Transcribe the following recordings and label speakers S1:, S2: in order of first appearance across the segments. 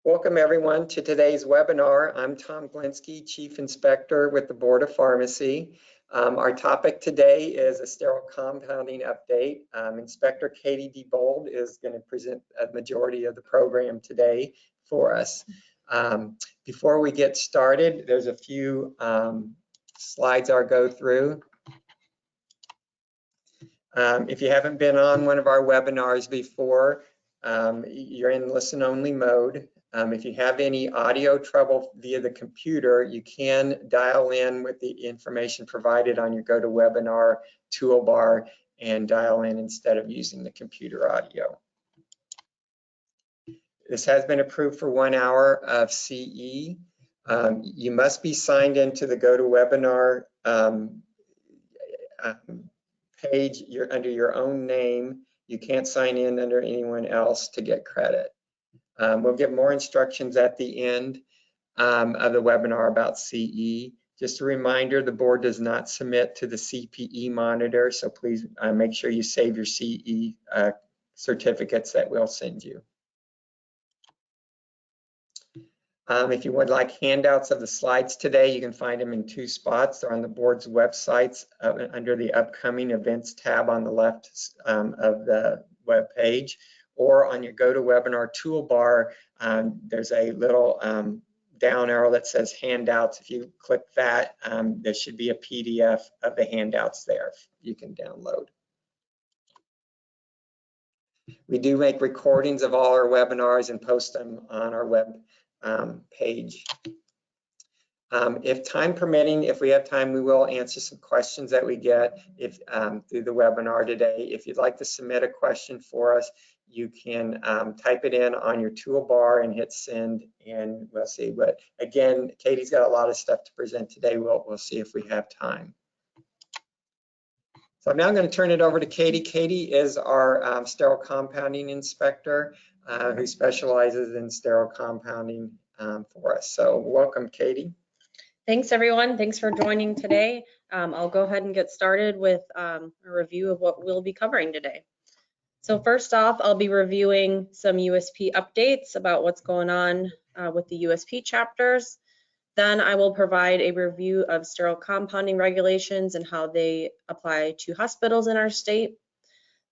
S1: Welcome everyone to today's webinar. I'm Tom Glinsky, Chief Inspector with the Board of Pharmacy. Our topic today is a sterile compounding update. Inspector Katie DeBold is going to present a majority of the program today for us. Before we get started, there's a few slides I'll go through. If you haven't been on one of our webinars before, you're in listen-only mode. If you have any audio trouble via the computer, you can dial in with the information provided on your GoToWebinar toolbar and dial in instead of using the computer audio. This has been approved for 1 hour of CE. You must be signed into the GoToWebinar page under your own name. You can't sign in under anyone else to get credit. We'll give more instructions at the end of the webinar about CE. Just a reminder, the board does not submit to the CPE monitor, so please make sure you save your CE certificates that we'll send you. If you would like handouts of the slides today, you can find them in 2 spots. They're on the board's websites under the upcoming events tab on the left of the web page, or on your GoToWebinar toolbar. There's a little down arrow that says handouts. If you click that, there should be a PDF of the handouts there you can download. We do make recordings of all our webinars and post them on our web page. If time permitting, if we have time, we will answer some questions that we get through the webinar today. If you'd like to submit a question for us, you can type it in on your toolbar and hit send, and we'll see. But again, Katie's got a lot of stuff to present today. We'll see if we have time. So I'm now going to turn it over to Katie. Katie is our sterile compounding inspector who specializes in sterile compounding for us. So welcome, Katie.
S2: Thanks, everyone. Thanks for joining today. I'll go ahead and get started with a review of what we'll be covering today. So first off, I'll be reviewing some USP updates about what's going on with the USP chapters. Then I will provide a review of sterile compounding regulations and how they apply to hospitals in our state.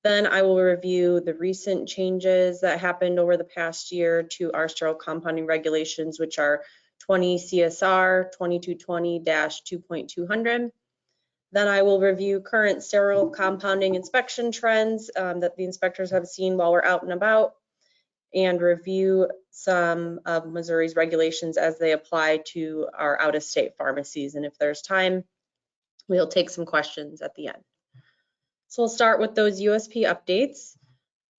S2: Then I will review the recent changes that happened over the past year to our sterile compounding regulations, which are 20 CSR 2220-2.200. Then I will review current sterile compounding inspection trends that the inspectors have seen while we're out and about, and review some of Missouri's regulations as they apply to our out-of-state pharmacies. And if there's time, we'll take some questions at the end. So we'll start with those USP updates.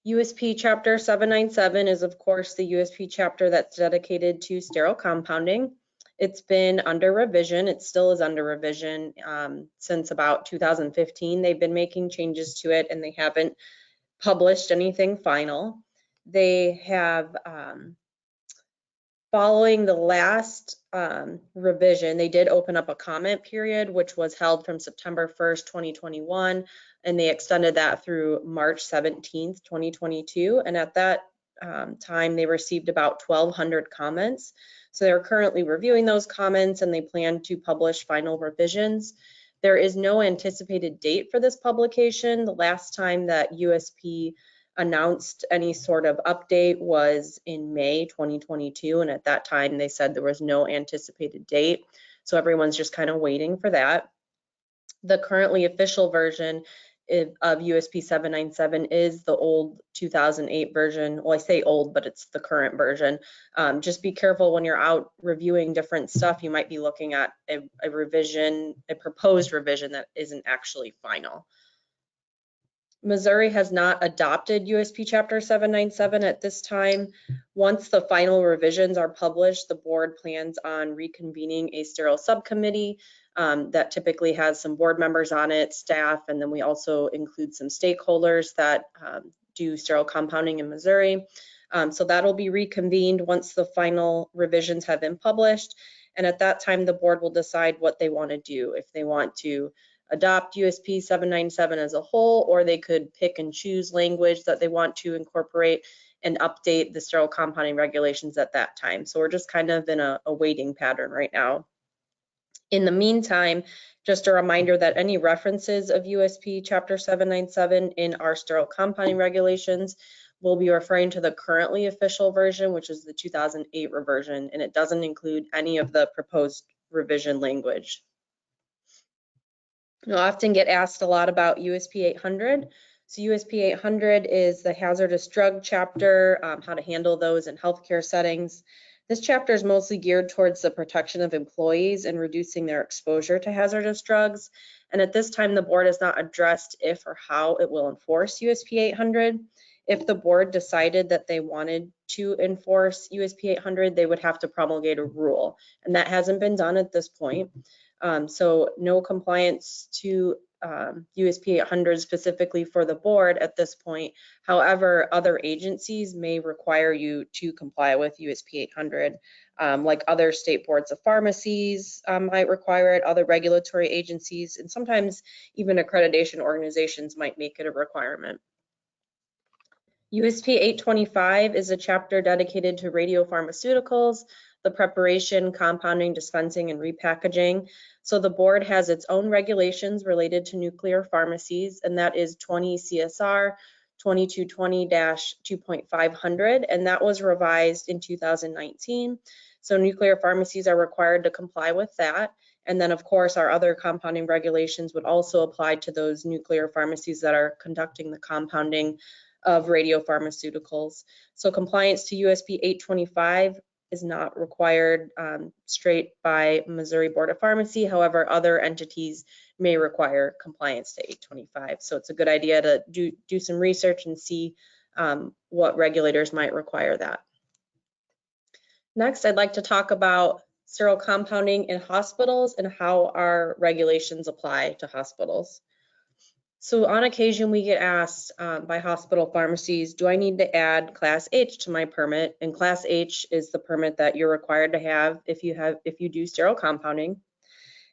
S2: USP Chapter 797 is, of course, the USP chapter that's dedicated to sterile compounding. It's been under revision. It still is under revision since about 2015. They've been making changes to it, and they haven't published anything final. They have, following the last revision, they did open up a comment period, which was held from September 1st, 2021, and they extended that through March 17th, 2022. And at that time, they received about 1,200 comments. So they're currently reviewing those comments, and they plan to publish final revisions. There is no anticipated date for this publication. The last time that USP announced any sort of update was in May 2022, and at that time they said there was no anticipated date, so everyone's just kind of waiting for that. The currently official version of USP 797 is the old 2008 version. Well, I say old, but it's the current version. Just be careful when you're out reviewing different stuff. You might be looking at a proposed revision that isn't actually final. Missouri has not adopted USP Chapter 797 at this time. Once the final revisions are published, the board plans on reconvening a sterile subcommittee that typically has some board members on it, staff, and then we also include some stakeholders that do sterile compounding in Missouri. So that'll be reconvened once the final revisions have been published. And at that time, the board will decide what they want to do, if they want to adopt USP 797 as a whole, or they could pick and choose language that they want to incorporate and update the sterile compounding regulations at that time. So we're just kind of in a waiting pattern right now. In the meantime, just a reminder that any references of USP Chapter 797 in our sterile compounding regulations will be referring to the currently official version, which is the 2008 revision, and it doesn't include any of the proposed revision language. You'll often get asked a lot about USP 800. So USP 800 is the hazardous drug chapter, how to handle those in healthcare settings. This chapter is mostly geared towards the protection of employees and reducing their exposure to hazardous drugs. And at this time, the board has not addressed if or how it will enforce USP 800. If the board decided that they wanted to enforce USP 800, they would have to promulgate a rule. And that hasn't been done at this point. So no compliance to USP 800 specifically for the board at this point. However, other agencies may require you to comply with USP 800, like other state boards of pharmacies might require it, other regulatory agencies, and sometimes even accreditation organizations might make it a requirement. USP 825 is a chapter dedicated to radiopharmaceuticals, the preparation, compounding, dispensing, and repackaging. So the board has its own regulations related to nuclear pharmacies, and that is 20 CSR 2220-2.500, and that was revised in 2019. So nuclear pharmacies are required to comply with that. And then, of course, our other compounding regulations would also apply to those nuclear pharmacies that are conducting the compounding of radiopharmaceuticals. So compliance to USP 825 is not required straight by Missouri Board of Pharmacy. However, other entities may require compliance to 825. So it's a good idea to do some research and see what regulators might require that. Next, I'd like to talk about sterile compounding in hospitals and how our regulations apply to hospitals. So on occasion, we get asked by hospital pharmacies, do I need to add Class H to my permit? And Class H is the permit that you're required to have if you do sterile compounding.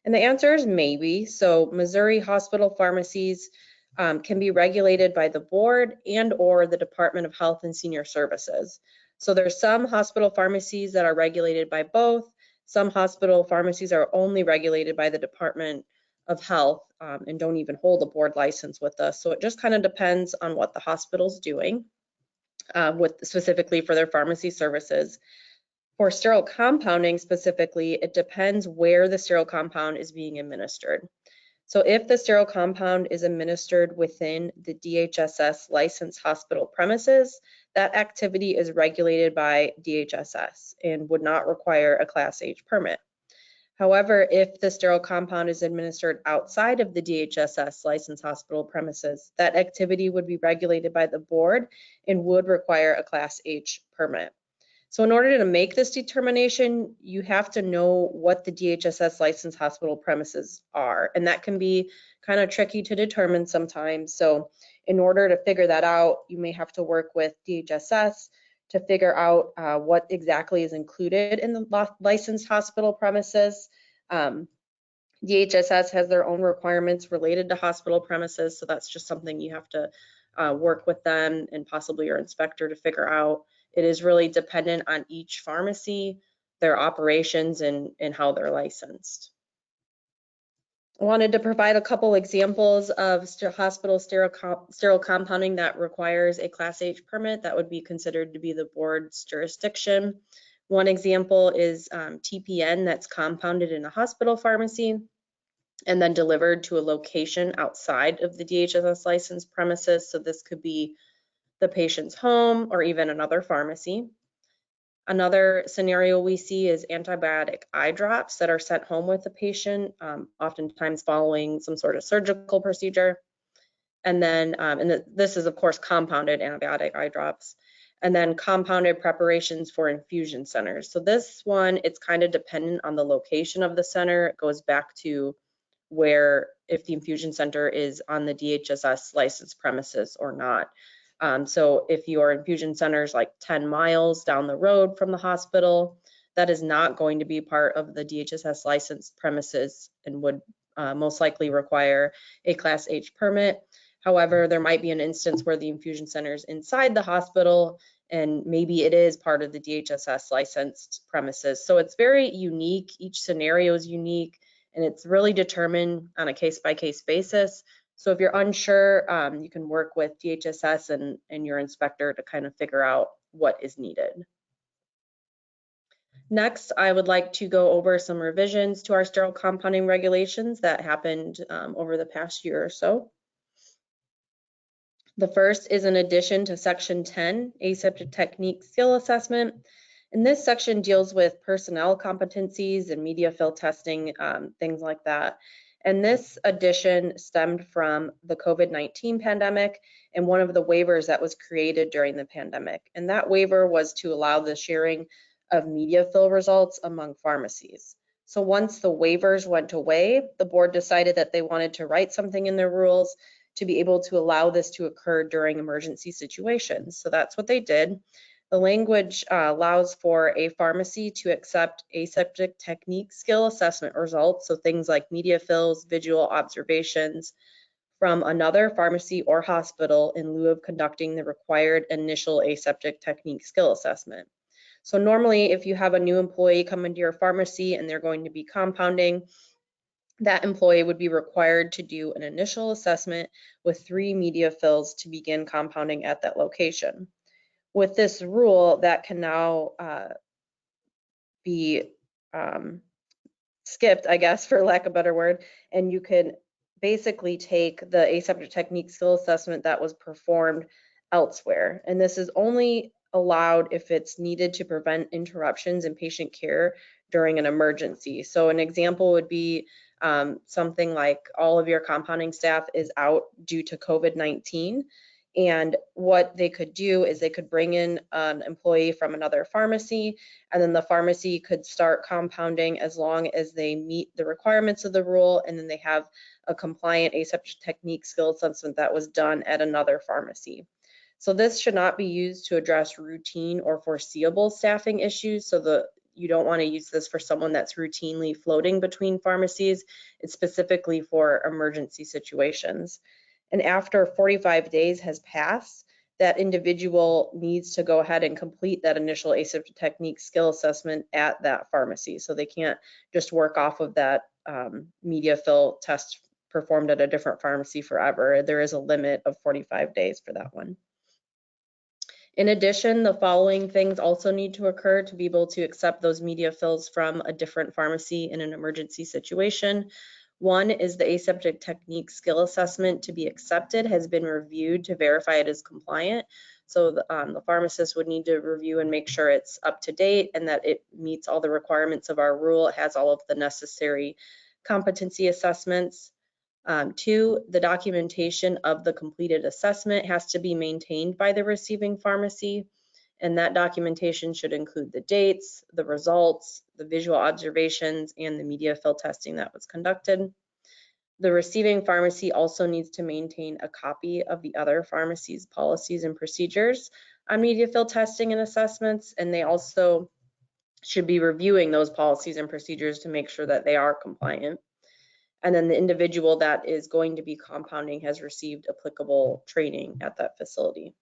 S2: And the answer is maybe. So Missouri hospital pharmacies can be regulated by the board and or the Department of Health and Senior Services. So there's some hospital pharmacies that are regulated by both. Some hospital pharmacies are only regulated by the Department of Health and don't even hold a board license with us. So it just kind of depends on what the hospital's doing specifically for their pharmacy services. For sterile compounding specifically, it depends where the sterile compound is being administered. So if the sterile compound is administered within the DHSS licensed hospital premises, that activity is regulated by DHSS and would not require a Class H permit. However, if the sterile compound is administered outside of the DHSS licensed hospital premises, that activity would be regulated by the board and would require a Class H permit. So in order to make this determination, you have to know what the DHSS licensed hospital premises are, and that can be kind of tricky to determine sometimes. So in order to figure that out, you may have to work with DHSS to figure out what exactly is included in the licensed hospital premises. DHSS has their own requirements related to hospital premises, so that's just something you have to work with them and possibly your inspector to figure out. It is really dependent on each pharmacy, their operations, and how they're licensed. I wanted to provide a couple examples of hospital sterile compounding that requires a Class H permit that would be considered to be the board's jurisdiction. One example is TPN that's compounded in a hospital pharmacy and then delivered to a location outside of the DHSS licensed premises. So this could be the patient's home or even another pharmacy. Another scenario we see is antibiotic eye drops that are sent home with the patient, oftentimes following some sort of surgical procedure. And then, this is of course compounded antibiotic eye drops. And then compounded preparations for infusion centers. So this one, it's kind of dependent on the location of the center. It goes back to where, if the infusion center is on the DHSS licensed premises or not. So if your infusion center is like 10 miles down the road from the hospital, that is not going to be part of the DHSS licensed premises and would most likely require a Class H permit. However, there might be an instance where the infusion center is inside the hospital and maybe it is part of the DHSS licensed premises. So it's very unique. Each scenario is unique, and it's really determined on a case-by-case basis. So if you're unsure, you can work with DHSS and your inspector to kind of figure out what is needed. Next, I would like to go over some revisions to our sterile compounding regulations that happened over the past year or so. The first is an addition to Section 10, Aseptic Technique Skill Assessment. And this section deals with personnel competencies and media fill testing, things like that. And this addition stemmed from the COVID-19 pandemic and one of the waivers that was created during the pandemic. And that waiver was to allow the sharing of media fill results among pharmacies. So once the waivers went away, the board decided that they wanted to write something in their rules to be able to allow this to occur during emergency situations. So that's what they did. The language allows for a pharmacy to accept aseptic technique skill assessment results, so things like media fills, visual observations, from another pharmacy or hospital in lieu of conducting the required initial aseptic technique skill assessment. So normally, if you have a new employee come into your pharmacy and they're going to be compounding, that employee would be required to do an initial assessment with 3 media fills to begin compounding at that location. With this rule, that can now be skipped, I guess, for lack of a better word, and you can basically take the aseptic technique skill assessment that was performed elsewhere. And this is only allowed if it's needed to prevent interruptions in patient care during an emergency. So an example would be something like all of your compounding staff is out due to COVID-19. And what they could do is they could bring in an employee from another pharmacy, and then the pharmacy could start compounding as long as they meet the requirements of the rule, and then they have a compliant aseptic technique skill assessment that was done at another pharmacy. So this should not be used to address routine or foreseeable staffing issues. So you don't want to use this for someone that's routinely floating between pharmacies. It's specifically for emergency situations. And after 45 days has passed, that individual needs to go ahead and complete that initial aseptic technique skill assessment at that pharmacy. So they can't just work off of that media fill test performed at a different pharmacy forever. There is a limit of 45 days for that one. In addition, the following things also need to occur to be able to accept those media fills from a different pharmacy in an emergency situation. One is the aseptic technique skill assessment to be accepted has been reviewed to verify it is compliant. So the pharmacist would need to review and make sure it's up to date and that it meets all the requirements of our rule. It has all of the necessary competency assessments. 2, the documentation of the completed assessment has to be maintained by the receiving pharmacy, and that documentation should include the dates, the results, the visual observations, and the media fill testing that was conducted. The receiving pharmacy also needs to maintain a copy of the other pharmacy's policies and procedures on media fill testing and assessments, and they also should be reviewing those policies and procedures to make sure that they are compliant. And then the individual that is going to be compounding has received applicable training at that facility.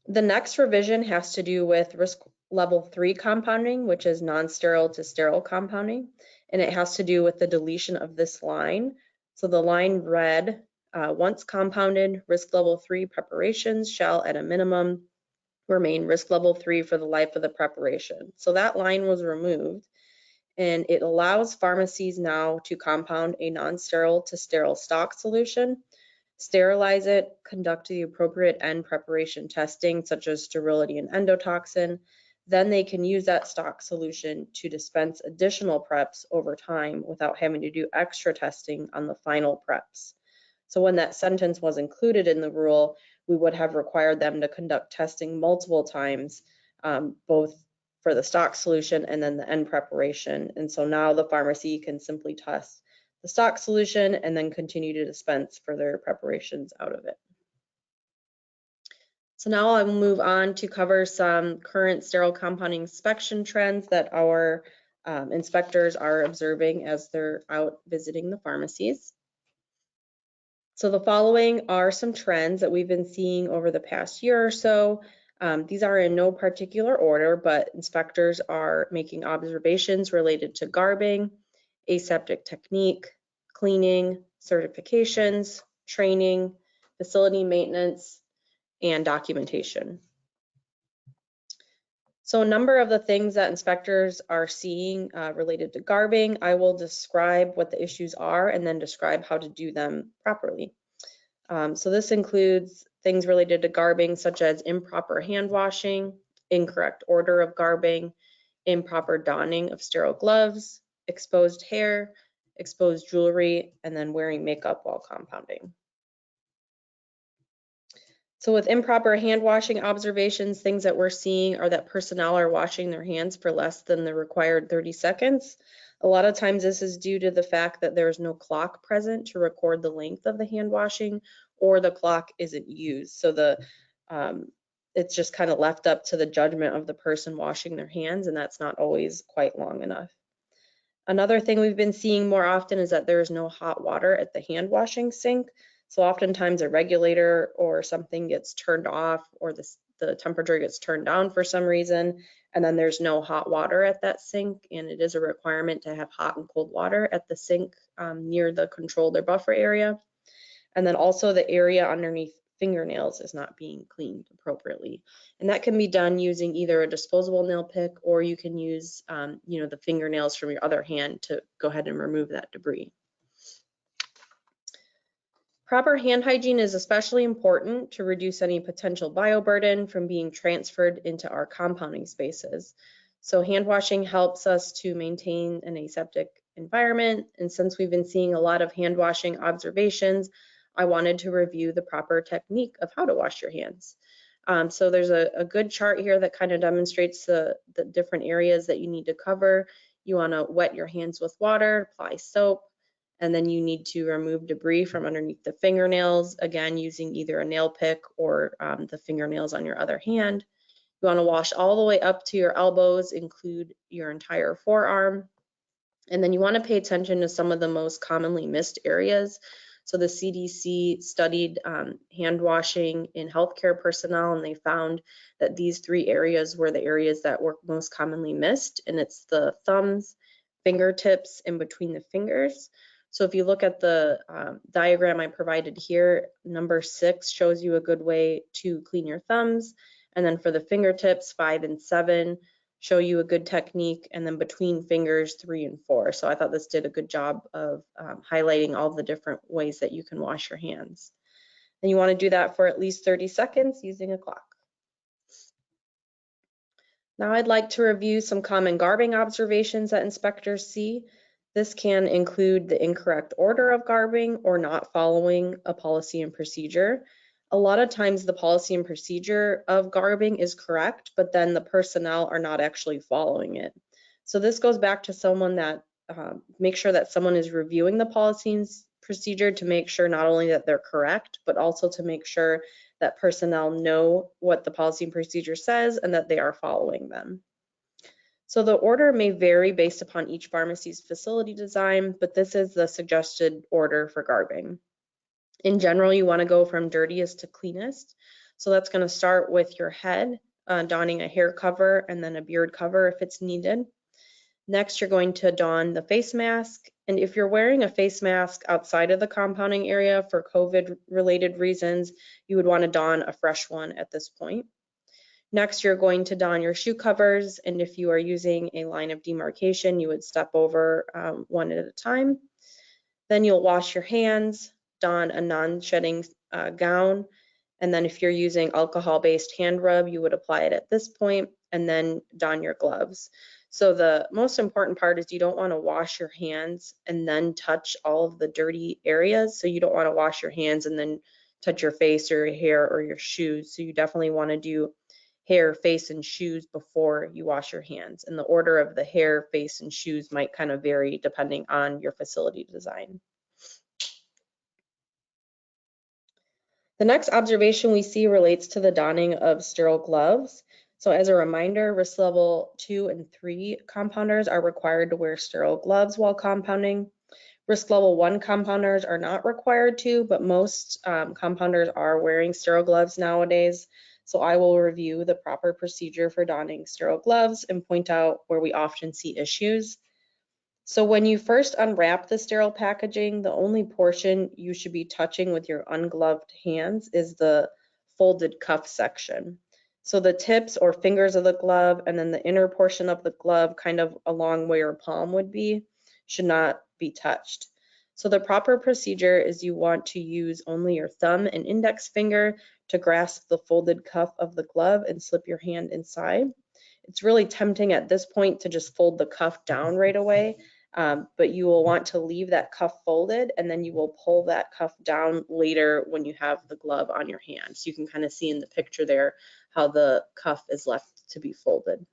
S2: The next revision has to do with risk level 3 compounding, which is non-sterile to sterile compounding. And it has to do with the deletion of this line. So the line read, once compounded, risk level 3 preparations shall at a minimum remain risk level 3 for the life of the preparation. So that line was removed. And it allows pharmacies now to compound a non-sterile to sterile stock solution, sterilize it, conduct the appropriate end preparation testing such as sterility and endotoxin. Then they can use that stock solution to dispense additional preps over time without having to do extra testing on the final preps. So when that sentence was included in the rule, we would have required them to conduct testing multiple times, both for the stock solution and then the end preparation. And so now the pharmacy can simply test the stock solution and then continue to dispense further preparations out of it. So now I will move on to cover some current sterile compounding inspection trends that our inspectors are observing as they're out visiting the pharmacies. So the following are some trends that we've been seeing over the past year or so. These are in no particular order, but inspectors are making observations related to garbing, aseptic technique, cleaning, certifications, training, facility maintenance, and documentation. So a number of the things that inspectors are seeing related to garbing, I will describe what the issues are and then describe how to do them properly. So this includes things related to garbing, such as improper hand washing, incorrect order of garbing, improper donning of sterile gloves, exposed hair, exposed jewelry, and then wearing makeup while compounding. So with improper hand washing observations, things that we're seeing are that personnel are washing their hands for less than the required 30 seconds. A lot of times this is due to the fact that there is no clock present to record the length of the hand washing, or the clock isn't used. So it's just kind of left up to the judgment of the person washing their hands, and that's not always quite long enough. Another thing we've been seeing more often is that there is no hot water at the hand washing sink. So oftentimes a regulator or something gets turned off, or the temperature gets turned down for some reason, and then there's no hot water at that sink, and it is a requirement to have hot and cold water at the sink near the controlled or buffer area. And then also the area underneath fingernails is not being cleaned appropriately. And that can be done using either a disposable nail pick, or you can use the fingernails from your other hand to go ahead and remove that debris. Proper hand hygiene is especially important to reduce any potential bioburden from being transferred into our compounding spaces. So hand washing helps us to maintain an aseptic environment. And since we've been seeing a lot of hand washing observations, I wanted to review the proper technique of how to wash your hands. So there's a good chart here that kind of demonstrates the different areas that you need to cover. You want to wet your hands with water, apply soap, and then you need to remove debris from underneath the fingernails, again, using either a nail pick or the fingernails on your other hand. You want to wash all the way up to your elbows, include your entire forearm. And then you want to pay attention to some of the most commonly missed areas. So the CDC studied hand washing in healthcare personnel, and they found that these three areas were the areas that were most commonly missed, and it's the thumbs, fingertips, and between the fingers. So if you look at the diagram I provided here, number 6 shows you a good way to clean your thumbs. And then for the fingertips, 5 and 7 show you a good technique. And then between fingers, 3 and 4. So I thought this did a good job of highlighting all the different ways that you can wash your hands. And you want to do that for at least 30 seconds using a clock. Now I'd like to review some common garbing observations that inspectors see. This can include the incorrect order of garbing or not following a policy and procedure. A lot of times the policy and procedure of garbing is correct, but then the personnel are not actually following it. So this goes back to someone that make sure that someone is reviewing the policy and procedure to make sure not only that they're correct, but also to make sure that personnel know what the policy and procedure says and that they are following them. So the order may vary based upon each pharmacy's facility design, but this is the suggested order for garbing. In general, you want to go from dirtiest to cleanest. So that's going to start with your head, donning a hair cover and then a beard cover if it's needed. Next, you're going to don the face mask. And if you're wearing a face mask outside of the compounding area for COVID-related reasons, you would want to don a fresh one at this point. Next, you're going to don your shoe covers, and if you are using a line of demarcation, you would step over one at a time. Then you'll wash your hands, don a non-shedding gown, and then if you're using alcohol-based hand rub, you would apply it at this point, and then don your gloves. So the most important part is you don't want to wash your hands and then touch all of the dirty areas. So you don't want to wash your hands and then touch your face or your hair or your shoes. So you definitely want to do hair, face, and shoes before you wash your hands. And the order of the hair, face, and shoes might kind of vary depending on your facility design. The next observation we see relates to the donning of sterile gloves. So as a reminder, risk level 2 and 3 compounders are required to wear sterile gloves while compounding. Risk level 1 compounders are not required to, but most compounders are wearing sterile gloves nowadays. So I will review the proper procedure for donning sterile gloves and point out where we often see issues. So when you first unwrap the sterile packaging, the only portion you should be touching with your ungloved hands is the folded cuff section. So the tips or fingers of the glove and then the inner portion of the glove, kind of along where your palm would be, should not be touched. So the proper procedure is you want to use only your thumb and index finger to grasp the folded cuff of the glove and slip your hand inside. It's really tempting at this point to just fold the cuff down right away, but you will want to leave that cuff folded, and then you will pull that cuff down later when you have the glove on your hand. So you can kind of see in the picture there how the cuff is left to be folded.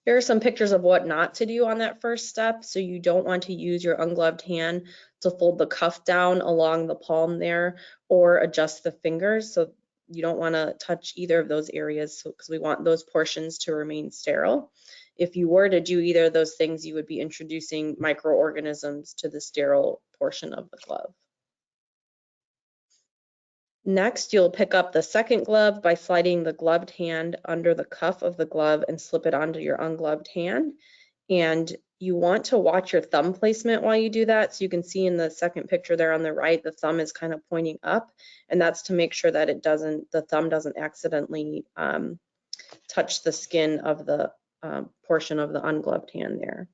S2: Here are some pictures of what not to do on that first step. So you don't want to use your ungloved hand to fold the cuff down along the palm there or adjust the fingers. So you don't want to touch either of those areas because we want those portions to remain sterile. If you were to do either of those things, you would be introducing microorganisms to the sterile portion of the glove. Next, you'll pick up the second glove by sliding the gloved hand under the cuff of the glove and slip it onto your ungloved hand. And you want to watch your thumb placement while you do that. So you can see in the second picture there on the right, the thumb is kind of pointing up, and that's to make sure that the thumb doesn't accidentally touch the skin of the portion of the ungloved hand there.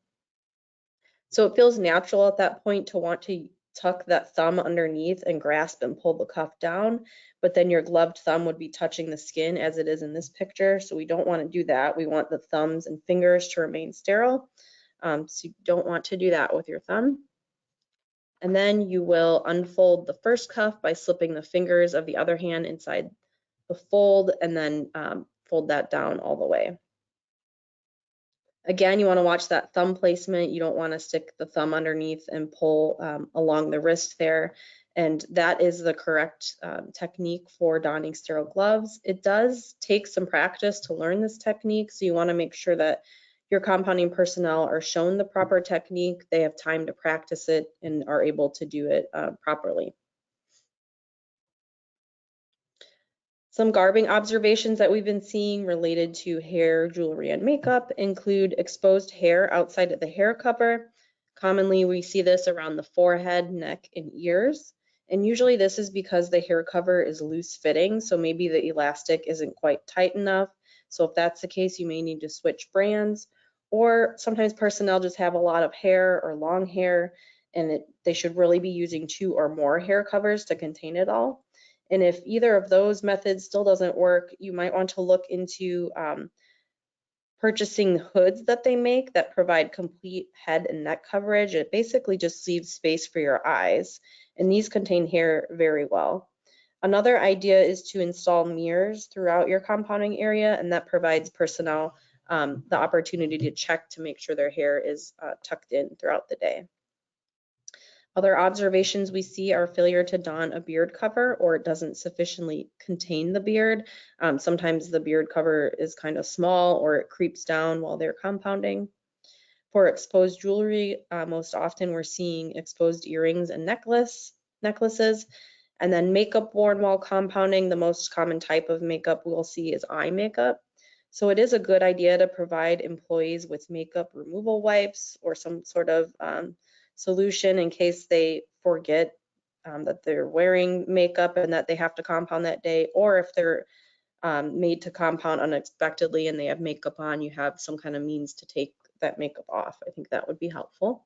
S2: So it feels natural at that point to want to tuck that thumb underneath and grasp and pull the cuff down, but then your gloved thumb would be touching the skin as it is in this picture. So we don't want to do that. We want the thumbs and fingers to remain sterile. So you don't want to do that with your thumb. And then you will unfold the first cuff by slipping the fingers of the other hand inside the fold and then fold that down all the way. Again, you want to watch that thumb placement. You don't want to stick the thumb underneath and pull along the wrist there. And that is the correct technique for donning sterile gloves. It does take some practice to learn this technique, so you want to make sure that your compounding personnel are shown the proper technique, they have time to practice it, and are able to do it properly. Some garbing observations that we've been seeing related to hair, jewelry, and makeup include exposed hair outside of the hair cover. Commonly, we see this around the forehead, neck, and ears. And usually this is because the hair cover is loose fitting, so maybe the elastic isn't quite tight enough. So if that's the case, you may need to switch brands. Or sometimes personnel just have a lot of hair or long hair, and they should really be using 2 or more hair covers to contain it all. And if either of those methods still doesn't work, you might want to look into purchasing hoods that they make that provide complete head and neck coverage. It basically just leaves space for your eyes, and these contain hair very well. Another idea is to install mirrors throughout your compounding area, and that provides personnel the opportunity to check to make sure their hair is tucked in throughout the day. Other observations we see are failure to don a beard cover, or it doesn't sufficiently contain the beard. Sometimes the beard cover is kind of small, or it creeps down while they're compounding. For exposed jewelry, most often we're seeing exposed earrings and necklaces. And then makeup worn while compounding, the most common type of makeup we'll see is eye makeup. So it is a good idea to provide employees with makeup removal wipes or some sort of solution in case they forget that they're wearing makeup and that they have to compound that day, or if they're made to compound unexpectedly and they have makeup on, you have some kind of means to take that makeup off. I think that would be helpful.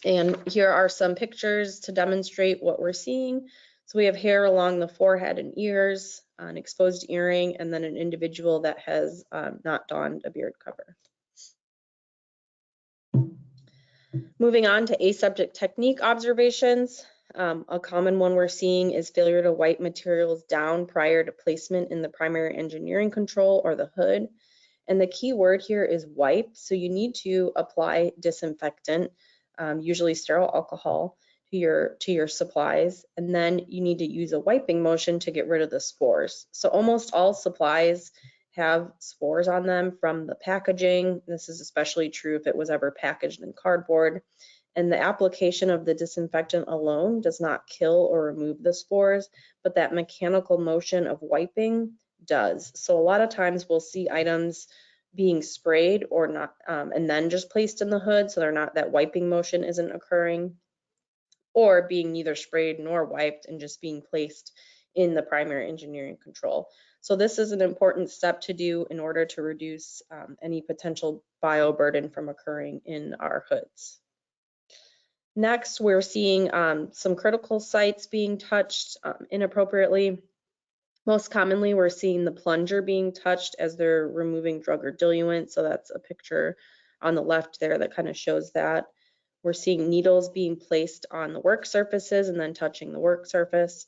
S2: And here are some pictures to demonstrate what we're seeing. So we have hair along the forehead and ears, an exposed earring, and then an individual that has not donned a beard cover. Moving on to aseptic technique observations. A common one we're seeing is failure to wipe materials down prior to placement in the primary engineering control or the hood. And the key word here is wipe. So you need to apply disinfectant, usually sterile alcohol, to your supplies. And then you need to use a wiping motion to get rid of the spores. So almost all supplies have spores on them from the packaging. This is especially true if it was ever packaged in cardboard. And the application of the disinfectant alone does not kill or remove the spores, but that mechanical motion of wiping does. So a lot of times we'll see items being sprayed or not, and then just placed in the hood, so they're not, that wiping motion isn't occurring, or being neither sprayed nor wiped and just being placed in the primary engineering control. So this is an important step to do in order to reduce any potential bioburden from occurring in our hoods. Next, we're seeing some critical sites being touched inappropriately. Most commonly, we're seeing the plunger being touched as they're removing drug or diluent. So that's a picture on the left there that kind of shows that. We're seeing needles being placed on the work surfaces and then touching the work surface.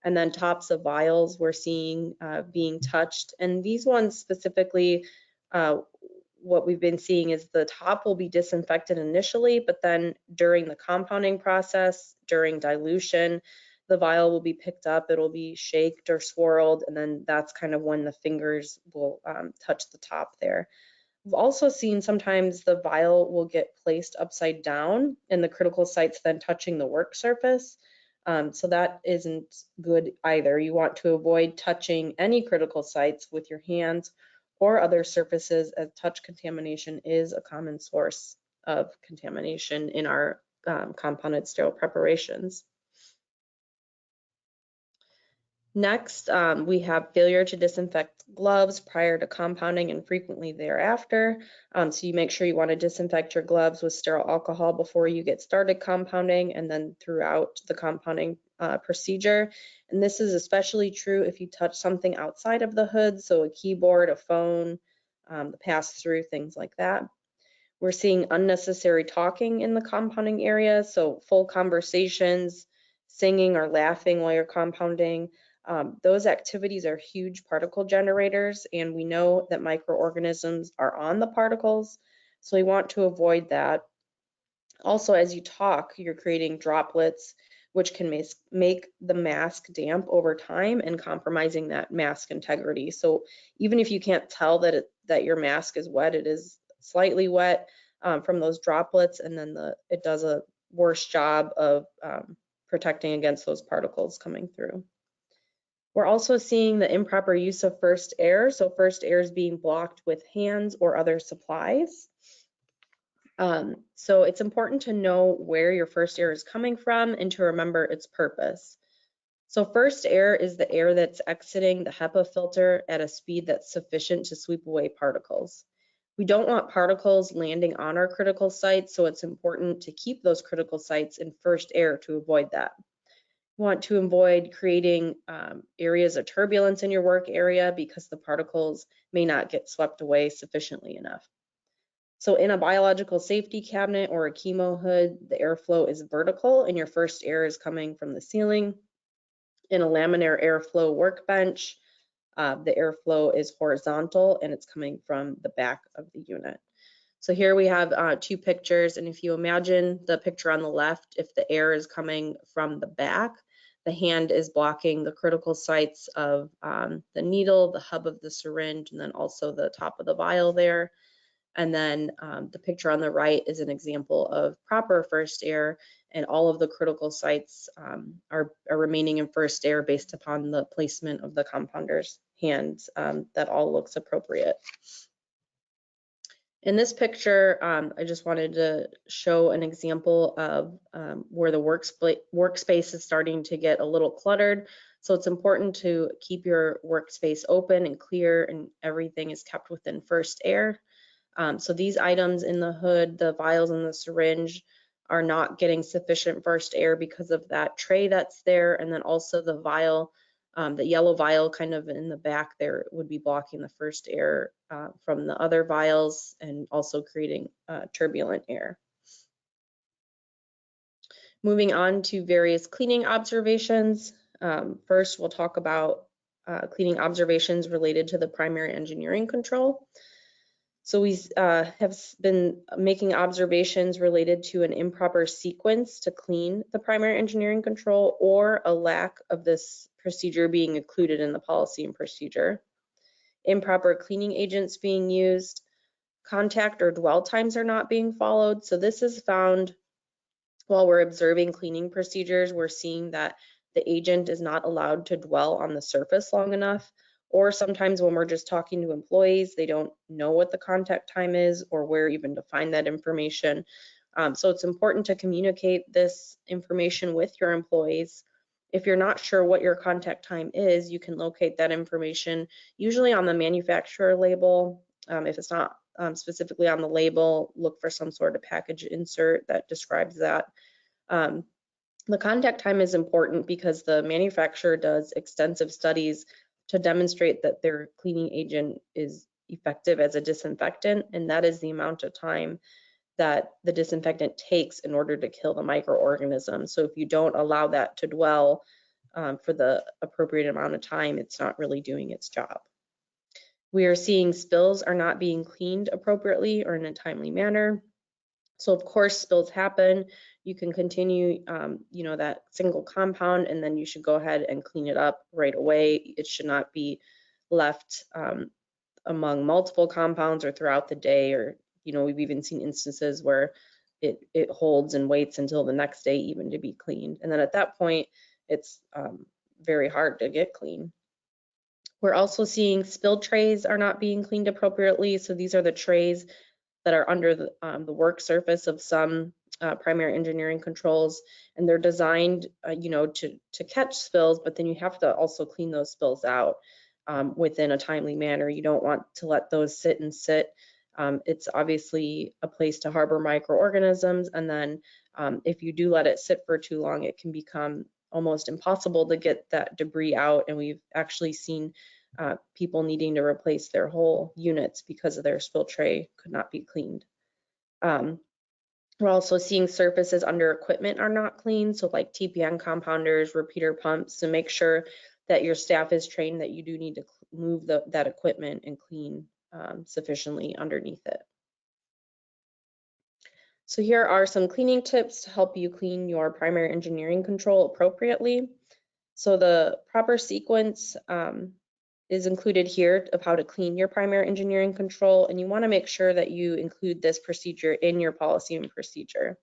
S2: And then tops of vials we're seeing being touched. And these ones specifically, what we've been seeing is the top will be disinfected initially, but then during the compounding process, during dilution, the vial will be picked up, it'll be shaked or swirled, and then that's kind of when the fingers will touch the top there. We've also seen sometimes the vial will get placed upside down and the critical sites then touching the work surface. So that isn't good either. You want to avoid touching any critical sites with your hands or other surfaces, as touch contamination is a common source of contamination in our compounded sterile preparations. Next, we have failure to disinfect gloves prior to compounding and frequently thereafter. So you make sure you want to disinfect your gloves with sterile alcohol before you get started compounding and then throughout the compounding procedure. And this is especially true if you touch something outside of the hood, so a keyboard, a phone, the pass-through, things like that. We're seeing unnecessary talking in the compounding area, so full conversations, singing or laughing while you're compounding. Those activities are huge particle generators, and we know that microorganisms are on the particles, so we want to avoid that. Also, as you talk, you're creating droplets, which can make the mask damp over time and compromising that mask integrity. So even if you can't tell that your mask is wet, it is slightly wet from those droplets, and then it does a worse job of protecting against those particles coming through. We're also seeing the improper use of first air. So first air is being blocked with hands or other supplies. So it's important to know where your first air is coming from and to remember its purpose. So first air is the air that's exiting the HEPA filter at a speed that's sufficient to sweep away particles. We don't want particles landing on our critical sites, so it's important to keep those critical sites in first air to avoid that. You want to avoid creating areas of turbulence in your work area because the particles may not get swept away sufficiently enough. So in a biological safety cabinet or a chemo hood, the airflow is vertical and your first air is coming from the ceiling. In a laminar airflow workbench, the airflow is horizontal and it's coming from the back of the unit. So here we have two pictures, and if you imagine the picture on the left, if the air is coming from the back, the hand is blocking the critical sites of the needle, the hub of the syringe, and then also the top of the vial there. And then the picture on the right is an example of proper first air, and all of the critical sites are remaining in first air based upon the placement of the compounder's hands. That all looks appropriate. In this picture, I just wanted to show an example of where the workspace is starting to get a little cluttered. So it's important to keep your workspace open and clear, and everything is kept within first air. So these items in the hood, the vials and the syringe, are not getting sufficient first air because of that tray that's there, and then also the vial, the yellow vial kind of in the back there would be blocking the first air from the other vials and also creating turbulent air. Moving on to various cleaning observations. First, we'll talk about cleaning observations related to the primary engineering control. So we have been making observations related to an improper sequence to clean the primary engineering control, or a lack of this procedure being included in the policy and procedure. improper cleaning agents being used, contact or dwell times are not being followed. So this is found while we're observing cleaning procedures. We're seeing that the agent is not allowed to dwell on the surface long enough, or sometimes when we're just talking to employees, they don't know what the contact time is or where even to find that information. So it's important to communicate this information with your employees. If you're not sure what your contact time is, you can locate that information usually on the manufacturer label. If it's not specifically on the label, look for some sort of package insert that describes that. The contact time is important because the manufacturer does extensive studies to demonstrate that their cleaning agent is effective as a disinfectant, and that is the amount of time that the disinfectant takes in order to kill the microorganisms. So if you don't allow that to dwell for the appropriate amount of time, it's not really doing its job. We are seeing spills are not being cleaned appropriately or in a timely manner. So of course spills happen. You can continue, that single compound, and then you should go ahead and clean it up right away. It should not be left among multiple compounds or throughout the day, or we've even seen instances where it holds and waits until the next day even to be cleaned. And then at that point, it's very hard to get clean. We're also seeing spill trays are not being cleaned appropriately. So these are the trays that are under the work surface of some primary engineering controls, and they're designed, to catch spills, but then you have to also clean those spills out within a timely manner. You don't want to let those sit and sit. It's obviously a place to harbor microorganisms, and then if you do let it sit for too long, it can become almost impossible to get that debris out, and we've actually seen people needing to replace their whole units because of their spill tray could not be cleaned. We're also seeing surfaces under equipment are not clean, so like TPN compounders, repeater pumps, so make sure that your staff is trained that you do need to move that equipment and clean sufficiently underneath it. So here are some cleaning tips to help you clean your primary engineering control appropriately. So the proper sequence is included here of how to clean your primary engineering control, and you want to make sure that you include this procedure in your policy and procedure.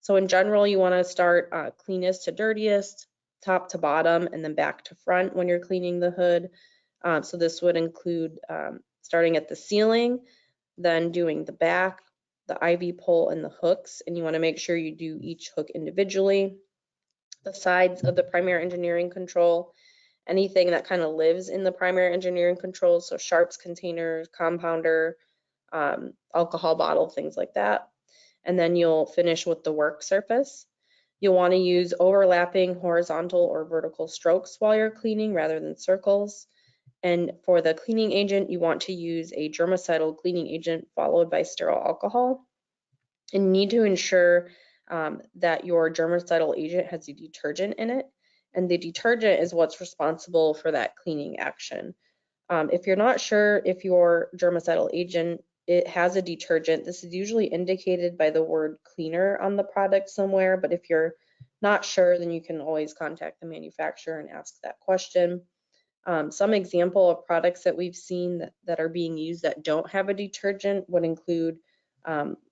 S2: So in general, you want to start cleanest to dirtiest, top to bottom, and then back to front when you're cleaning the hood. So this would include starting at the ceiling, then doing the back, the IV pole, and the hooks, and you want to make sure you do each hook individually. The sides of the primary engineering control, anything that kind of lives in the primary engineering controls, so sharps containers, compounder, alcohol bottle, things like that. And then you'll finish with the work surface. You'll want to use overlapping horizontal or vertical strokes while you're cleaning rather than circles. And for the cleaning agent, you want to use a germicidal cleaning agent followed by sterile alcohol. And you need to ensure that your germicidal agent has a detergent in it, and the detergent is what's responsible for that cleaning action. If you're not sure if your germicidal agent it has a detergent, this is usually indicated by the word cleaner on the product somewhere, but if you're not sure, then you can always contact the manufacturer and ask that question. Some example of products that we've seen that are being used that don't have a detergent would include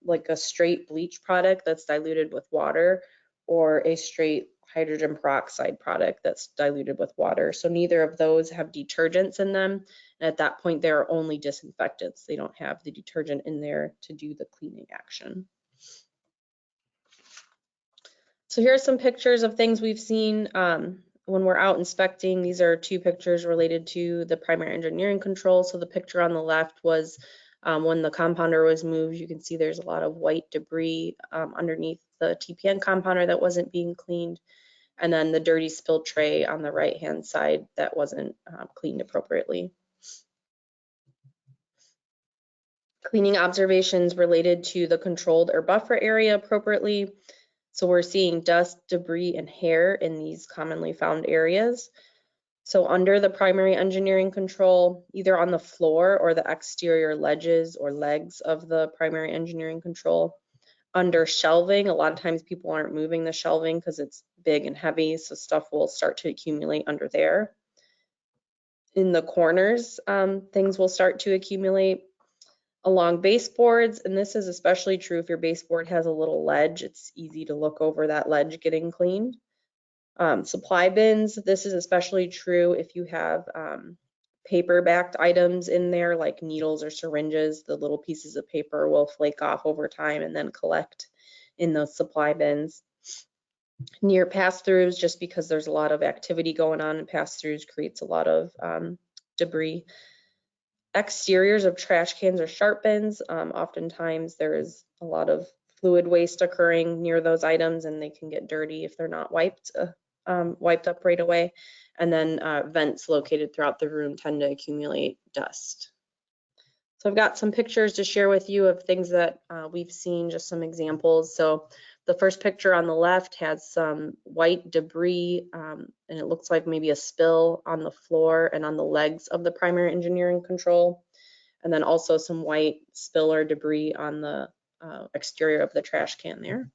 S2: like a straight bleach product that's diluted with water, or a straight hydrogen peroxide product that's diluted with water. So neither of those have detergents in them. And at that point, they're only disinfectants. They don't have the detergent in there to do the cleaning action. So here are some pictures of things we've seen when we're out inspecting. These are two pictures related to the primary engineering control. So the picture on the left was when the compounder was moved. You can see there's a lot of white debris underneath the TPN compounder that wasn't being cleaned. And then the dirty spill tray on the right-hand side that wasn't cleaned appropriately. Cleaning observations related to the controlled or buffer area appropriately. So we're seeing dust, debris, and hair in these commonly found areas. So under the primary engineering control, either on the floor or the exterior ledges or legs of the primary engineering control. Under shelving, a lot of times people aren't moving the shelving because it's big and heavy, so stuff will start to accumulate under there. In the corners, things will start to accumulate. Along baseboards, and this is especially true if your baseboard has a little ledge, it's easy to look over that ledge getting cleaned. Supply bins, this is especially true if you have paper-backed items in there like needles or syringes. The little pieces of paper will flake off over time and then collect in those supply bins. Near pass-throughs, just because there's a lot of activity going on, and pass-throughs creates a lot of debris. Exteriors of trash cans or sharp bins, oftentimes there is a lot of fluid waste occurring near those items, and they can get dirty if they're not wiped up right away. And then vents located throughout the room tend to accumulate dust. So I've got some pictures to share with you of things that we've seen, just some examples. So the first picture on the left has some white debris, and it looks like maybe a spill on the floor and on the legs of the primary engineering control. And then also some white spill or debris on the exterior of the trash can there.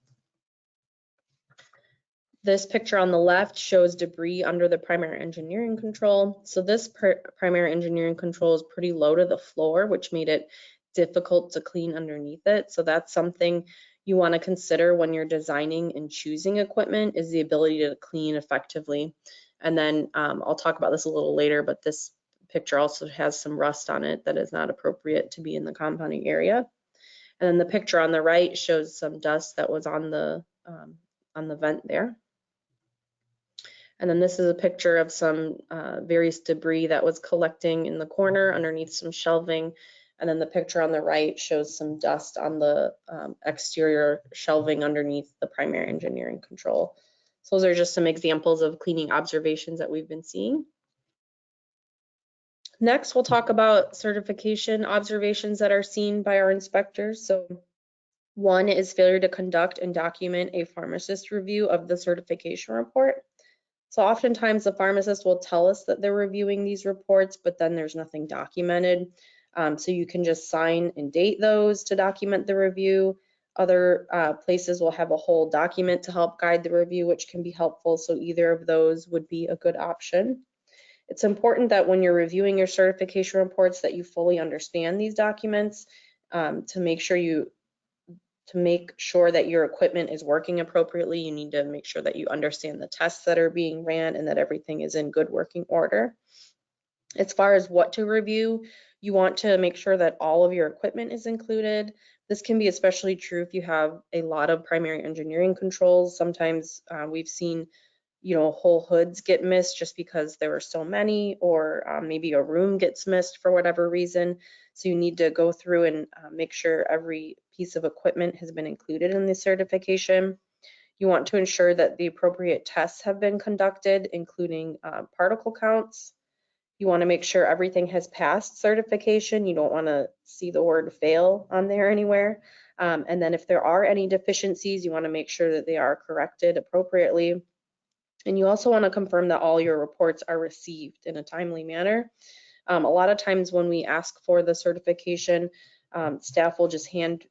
S2: This picture on the left shows debris under the primary engineering control. So this primary engineering control is pretty low to the floor, which made it difficult to clean underneath it. So that's something you want to consider when you're designing and choosing equipment, is the ability to clean effectively. And then I'll talk about this a little later, but this picture also has some rust on it that is not appropriate to be in the compounding area. And then the picture on the right shows some dust that was on the vent there. And then this is a picture of some various debris that was collecting in the corner underneath some shelving. And then the picture on the right shows some dust on the exterior shelving underneath the primary engineering control. So those are just some examples of cleaning observations that we've been seeing. Next, we'll talk about certification observations that are seen by our inspectors. So one is failure to conduct and document a pharmacist review of the certification report. So oftentimes the pharmacist will tell us that they're reviewing these reports, but then there's nothing documented. So you can just sign and date those to document the review. Other places will have a whole document to help guide the review, which can be helpful. So either of those would be a good option. It's important that when you're reviewing your certification reports that you fully understand these documents to make sure that your equipment is working appropriately. You need to make sure that you understand the tests that are being ran and that everything is in good working order. As far as what to review, you want to make sure that all of your equipment is included. This can be especially true if you have a lot of primary engineering controls. Sometimes we've seen whole hoods get missed just because there are so many, or maybe a room gets missed for whatever reason. So you need to go through and make sure every piece of equipment has been included in the certification. You want to ensure that the appropriate tests have been conducted, including particle counts. You want to make sure everything has passed certification. You don't want to see the word fail on there anywhere. And then if there are any deficiencies, you want to make sure that they are corrected appropriately. And you also want to confirm that all your reports are received in a timely manner. A lot of times when we ask for the certification, staff will just hand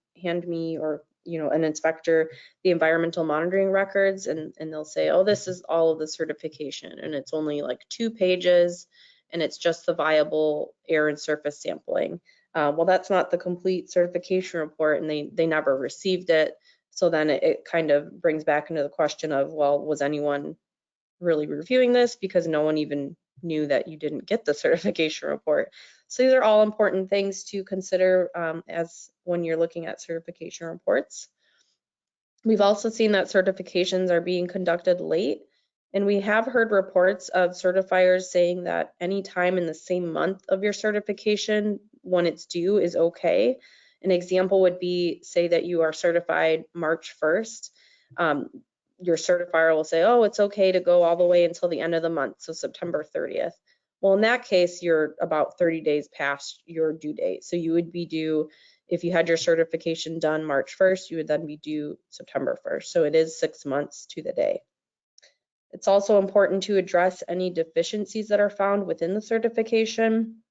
S2: me, or an inspector, the environmental monitoring records, and they'll say, oh, this is all of the certification, and it's only like 2 pages, and it's just the viable air and surface sampling. Well, that's not the complete certification report, and they never received it. So then it kind of brings back into the question of, well, was anyone really reviewing this, because no one even knew that you didn't get the certification report. So these are all important things to consider as when you're looking at certification reports. We've also seen that certifications are being conducted late, and we have heard reports of certifiers saying that any time in the same month of your certification when it's due is okay. An example would be, say that you are certified March 1st. Your certifier will say, oh, it's okay to go all the way until the end of the month, so September 30th. Well, in that case, you're about 30 days past your due date. So you would be due, if you had your certification done March 1st, you would then be due September 1st. So it is 6 months to the day. It's also important to address any deficiencies that are found within the certification.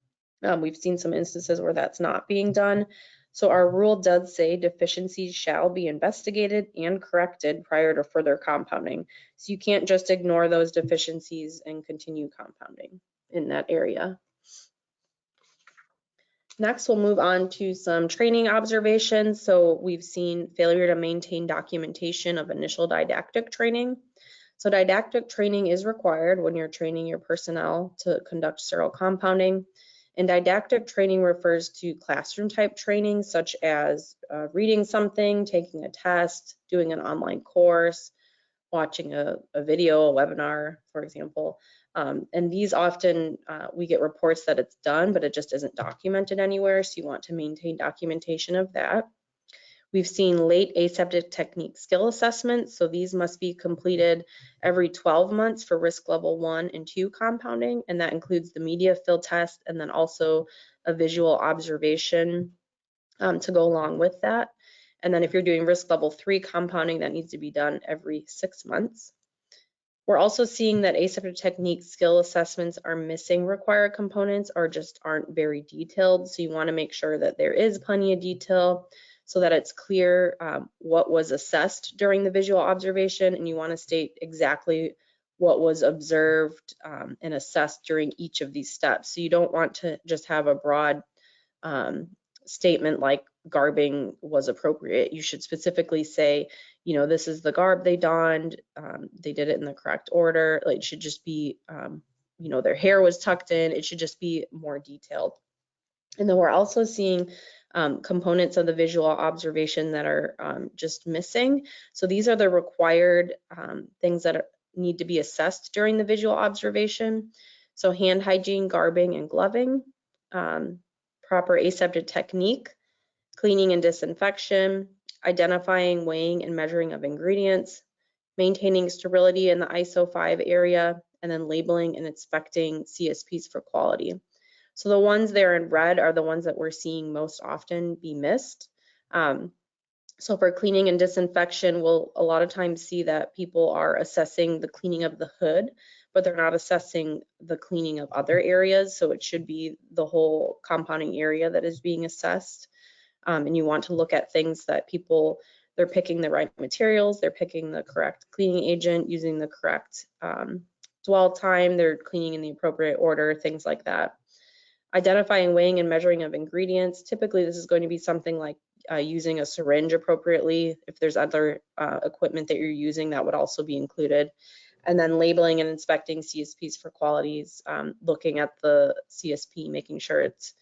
S2: We've seen some instances where that's not being done. So our rule does say deficiencies shall be investigated and corrected prior to further compounding. So you can't just ignore those deficiencies and continue compounding in that area. Next, we'll move on to some training observations. So we've seen failure to maintain documentation of initial didactic training. So didactic training is required when you're training your personnel to conduct sterile compounding. And didactic training refers to classroom type training, such as reading something, taking a test, doing an online course, watching a video, a webinar, for example. And these often, we get reports that it's done, but it just isn't documented anywhere. So you want to maintain documentation of that. We've seen late aseptic technique skill assessments. So these must be completed every 12 months for risk level 1 and 2 compounding. And that includes the media fill test and then also a visual observation to go along with that. And then if you're doing risk level 3 compounding, that needs to be done every 6 months. We're also seeing that aseptic technique skill assessments are missing required components or just aren't very detailed. So you want to make sure that there is plenty of detail so that it's clear what was assessed during the visual observation, and you want to state exactly what was observed and assessed during each of these steps. So you don't want to just have a broad statement like garbing was appropriate. You should specifically say, you know, this is the garb they donned, they did it in the correct order. Like, it should just be, you know, their hair was tucked in. It should just be more detailed. And then we're also seeing components of the visual observation that are just missing. So these are the required things that need to be assessed during the visual observation. So hand hygiene, garbing, and gloving, proper aseptic technique, cleaning and disinfection, identifying, weighing, and measuring of ingredients, maintaining sterility in the ISO 5 area, and then labeling and inspecting CSPs for quality. So the ones there in red are the ones that we're seeing most often be missed. So for cleaning and disinfection, we'll a lot of times see that people are assessing the cleaning of the hood, but they're not assessing the cleaning of other areas. So it should be the whole compounding area that is being assessed. And you want to look at things that they're picking the right materials, they're picking the correct cleaning agent, using the correct dwell time, they're cleaning in the appropriate order, things like that. Identifying, weighing, and measuring of ingredients. Typically, this is going to be something like using a syringe appropriately. If there's other equipment that you're using, that would also be included. And then labeling and inspecting CSPs for qualities, looking at the CSP, making sure it's,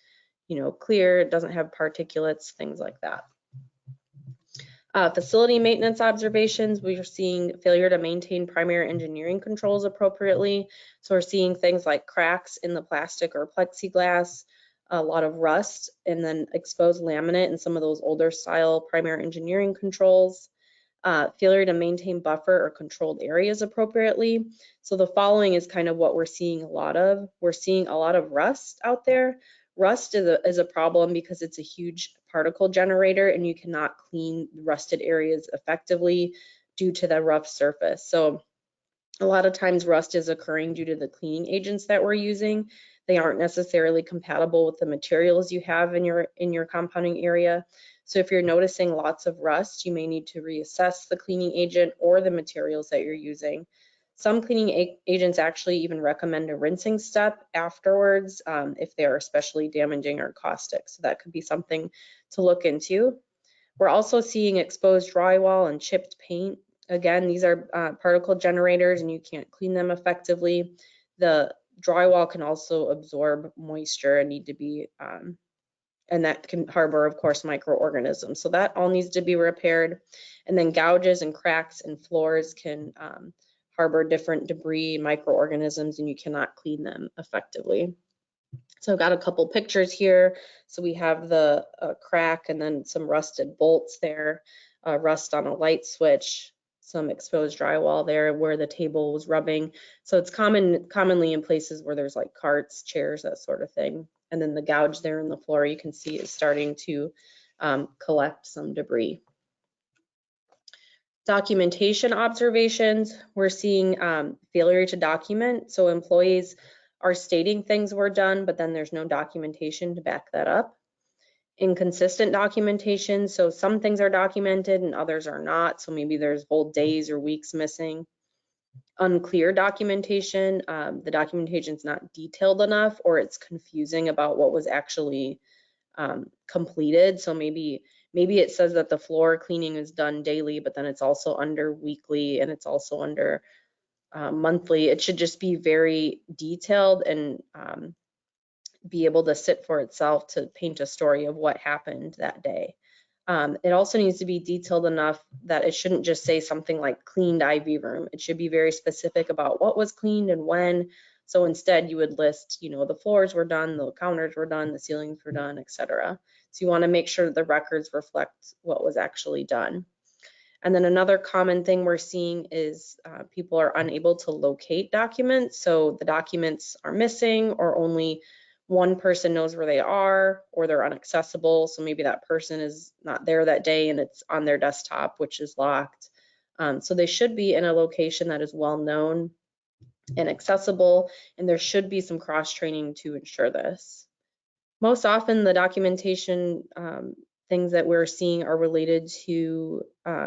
S2: you know, clear, it doesn't have particulates, things like that. Facility maintenance observations, we are seeing failure to maintain primary engineering controls appropriately. So we're seeing things like cracks in the plastic or plexiglass, a lot of rust, and then exposed laminate in some of those older style primary engineering controls. Failure to maintain buffer or controlled areas appropriately. So the following is kind of what we're seeing a lot of. We're seeing a lot of rust out there. Rust is a problem because it's a huge particle generator and you cannot clean rusted areas effectively due to the rough surface. So a lot of times rust is occurring due to the cleaning agents that we're using. They aren't necessarily compatible with the materials you have in your compounding area. So if you're noticing lots of rust, you may need to reassess the cleaning agent or the materials that you're using. Some cleaning agents actually even recommend a rinsing step afterwards if they are especially damaging or caustic. So that could be something to look into. We're also seeing exposed drywall and chipped paint. Again, these are particle generators and you can't clean them effectively. The drywall can also absorb moisture and need to be, and that can harbor, of course, microorganisms. So that all needs to be repaired. And then gouges and cracks in floors can harbor different debris, microorganisms, and you cannot clean them effectively. So I've got a couple pictures here. So we have the crack and then some rusted bolts there, rust on a light switch, some exposed drywall there where the table was rubbing. So it's commonly in places where there's like carts, chairs, that sort of thing. And then the gouge there in the floor you can see is starting to collect some debris. Documentation observations, we're seeing failure to document. So employees are stating things were done, but then there's no documentation to back that up. Inconsistent documentation, so some things are documented and others are not. So maybe there's whole days or weeks missing. unclear documentation. The documentation is not detailed enough, or it's confusing about what was actually completed. So maybe it says that the floor cleaning is done daily, but then it's also under weekly and it's also under monthly. It should just be very detailed and be able to sit for itself to paint a story of what happened that day. It also needs to be detailed enough that it shouldn't just say something like cleaned IV room. It should be very specific about what was cleaned and when. So instead you would list, you know, the floors were done, the counters were done, the ceilings were done, etc. So you want to make sure that the records reflect what was actually done. And then another common thing we're seeing is people are unable to locate documents. So the documents are missing, or only one person knows where they are, or they're inaccessible. So maybe that person is not there that day and it's on their desktop, which is locked. So they should be in a location that is well known and accessible, and there should be some cross training to ensure this. Most often the documentation things that we're seeing are related to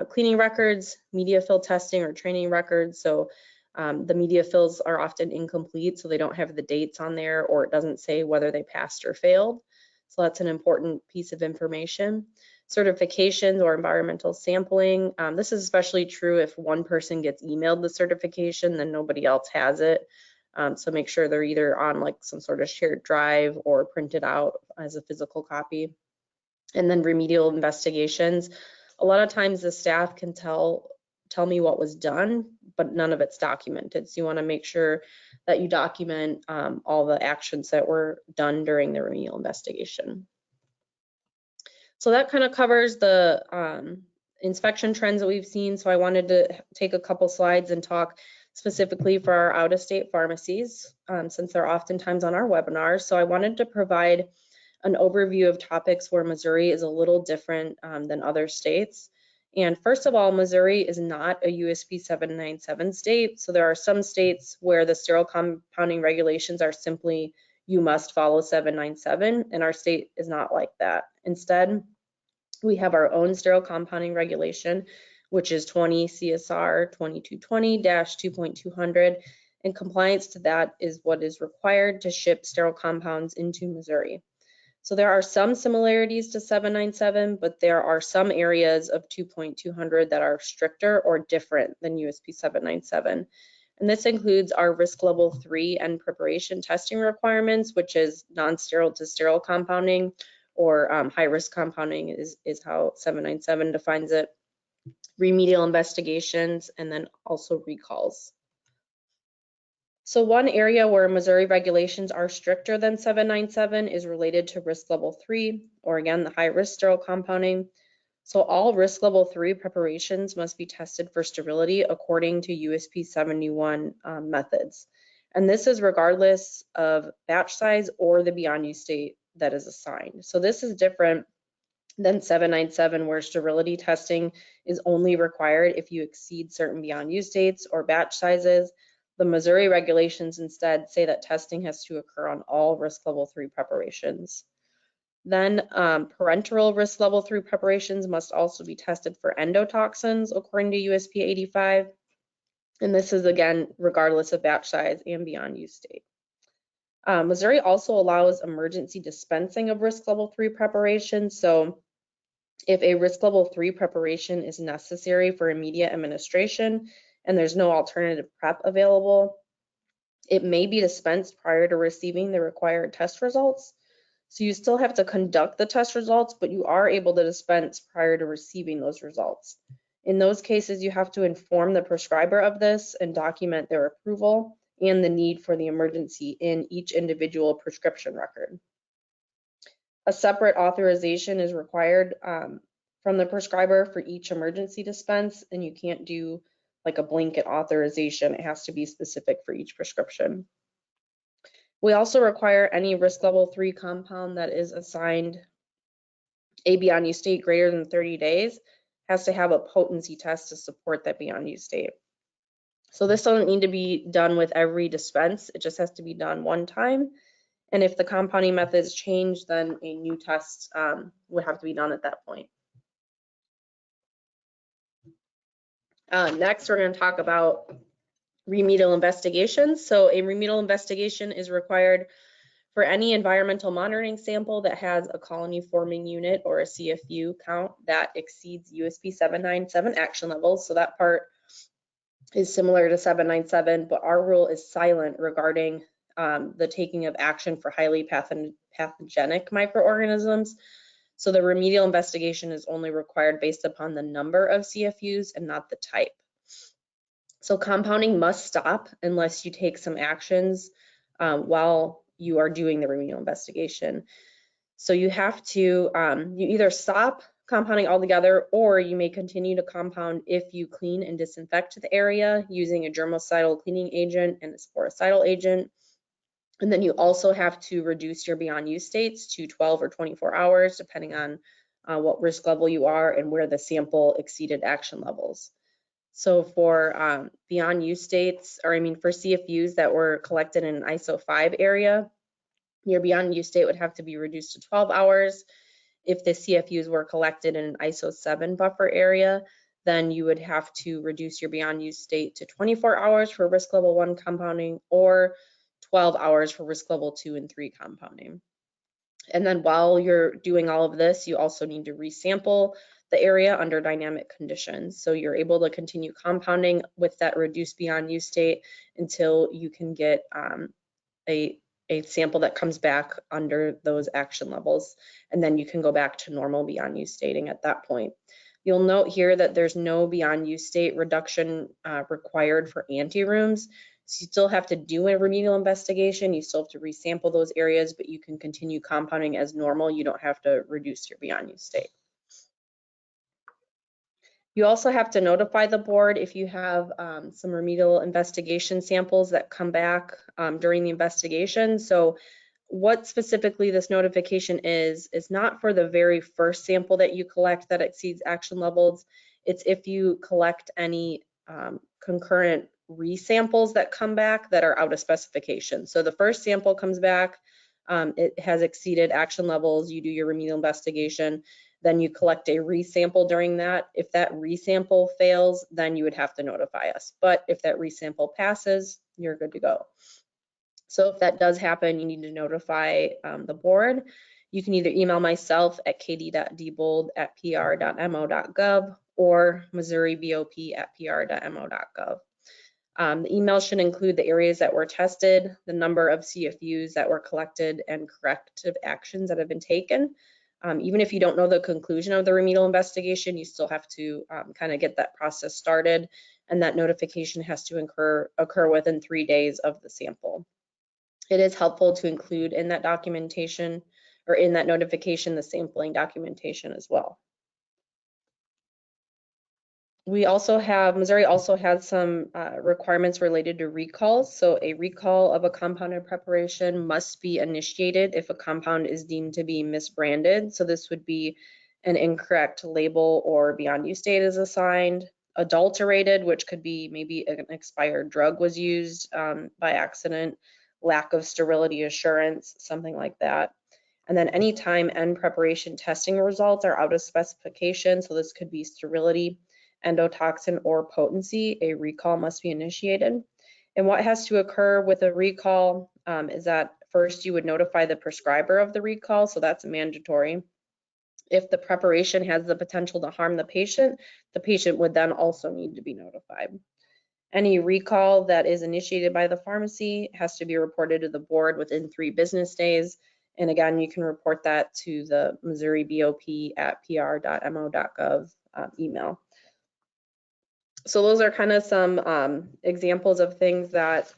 S2: cleaning records, media fill testing, or training records. So the media fills are often incomplete, so they don't have the dates on there, or it doesn't say whether they passed or failed. So that's an important piece of information. Certifications or environmental sampling. This is especially true if one person gets emailed the certification, then nobody else has it. So make sure they're either on like some sort of shared drive or printed out as a physical copy. And then remedial investigations. A lot of times the staff can tell me what was done, but none of it's documented. So you want to make sure that you document all the actions that were done during the remedial investigation. So that kind of covers the inspection trends that we've seen. So I wanted to take a couple slides and talk specifically for our out-of-state pharmacies, since they're oftentimes on our webinars. So I wanted to provide an overview of topics where Missouri is a little different than other states. And first of all, Missouri is not a USP 797 state. So there are some states where the sterile compounding regulations are simply, you must follow 797, and our state is not like that. Instead, we have our own sterile compounding regulation, which is 20 CSR 2220-2.200, and compliance to that is what is required to ship sterile compounds into Missouri. So there are some similarities to 797, but there are some areas of 2.200 that are stricter or different than USP 797. And this includes our risk level 3 and preparation testing requirements, which is non-sterile to sterile compounding, or high risk compounding is how 797 defines it, remedial investigations, and then also recalls. So one area where Missouri regulations are stricter than 797 is related to risk level 3, or again, the high risk sterile compounding. So all risk level 3 preparations must be tested for sterility according to USP 71 methods. And this is regardless of batch size or the beyond use date that is assigned. So this is different than 797, where sterility testing is only required if you exceed certain beyond use dates or batch sizes. The Missouri regulations instead say that testing has to occur on all risk level 3 preparations. Then parenteral risk level 3 preparations must also be tested for endotoxins according to USP 85. And this is again, regardless of batch size and beyond use date. Missouri also allows emergency dispensing of risk level 3 preparations. So if a risk level 3 preparation is necessary for immediate administration and there's no alternative prep available, it may be dispensed prior to receiving the required test results. So you still have to conduct the test results, but you are able to dispense prior to receiving those results. In those cases, you have to inform the prescriber of this and document their approval and the need for the emergency in each individual prescription record. A separate authorization is required from the prescriber for each emergency dispense, and you can't do like a blanket authorization. It has to be specific for each prescription. We also require any risk level 3 compound that is assigned a beyond use date greater than 30 days has to have a potency test to support that beyond use date. So this doesn't need to be done with every dispense. It just has to be done one time. And if the compounding methods change, then a new test would have to be done at that point. Next, we're going to talk about remedial investigations. So a remedial investigation is required for any environmental monitoring sample that has a colony forming unit or a CFU count that exceeds USP 797 action levels. So that part is similar to 797, but our rule is silent regarding the taking of action for highly pathogenic microorganisms. So the remedial investigation is only required based upon the number of CFUs and not the type. So compounding must stop unless you take some actions while you are doing the remedial investigation. So you have to, you either stop compounding altogether, or you may continue to compound if you clean and disinfect the area using a germicidal cleaning agent and a sporicidal agent. And then you also have to reduce your beyond use states to 12 or 24 hours, depending on what risk level you are and where the sample exceeded action levels. So for beyond use states, or I mean for CFUs that were collected in an ISO 5 area, your beyond use state would have to be reduced to 12 hours. If the CFUs were collected in an ISO 7 buffer area, then you would have to reduce your beyond use state to 24 hours for risk level 1 compounding, or 12 hours for risk level 2 and 3 compounding. And then while you're doing all of this, you also need to resample the area under dynamic conditions. So you're able to continue compounding with that reduced beyond use state until you can get a sample that comes back under those action levels. And then you can go back to normal beyond use stating at that point. You'll note here that there's no beyond use state reduction required for anterooms. So you still have to do a remedial investigation. You still have to resample those areas, but you can continue compounding as normal. You don't have to reduce your beyond use state. You also have to notify the board if you have some remedial investigation samples that come back during the investigation. So what specifically this notification is not for the very first sample that you collect that exceeds action levels. It's if you collect any concurrent resamples that come back that are out of specification. So the first sample comes back, it has exceeded action levels, you do your remedial investigation, then you collect a resample during that. If that resample fails, then you would have to notify us. But if that resample passes, you're good to go. So if that does happen, you need to notify the board. You can either email myself at kd.diebold@pr.mo.gov or missouribop@pr.mo.gov. The email should include the areas that were tested, the number of CFUs that were collected, and corrective actions that have been taken. Even if you don't know the conclusion of the remedial investigation, you still have to kind of get that process started, and that notification has to occur within 3 days of the sample. It is helpful to include in that documentation or in that notification the sampling documentation as well. We also have, Missouri also has some requirements related to recalls. So a recall of a compounded preparation must be initiated if a compound is deemed to be misbranded. So this would be an incorrect label or beyond use date is assigned, adulterated, which could be maybe an expired drug was used by accident, lack of sterility assurance, something like that. And then anytime end preparation testing results are out of specification, so this could be sterility, endotoxin, or potency, a recall must be initiated. And what has to occur with a recall is that first you would notify the prescriber of the recall, so that's mandatory. If the preparation has the potential to harm the patient would then also need to be notified. Any recall that is initiated by the pharmacy has to be reported to the board within 3 business days. And again, you can report that to the Missouri BOP at pr.mo.gov email. So those are kind of some examples of things that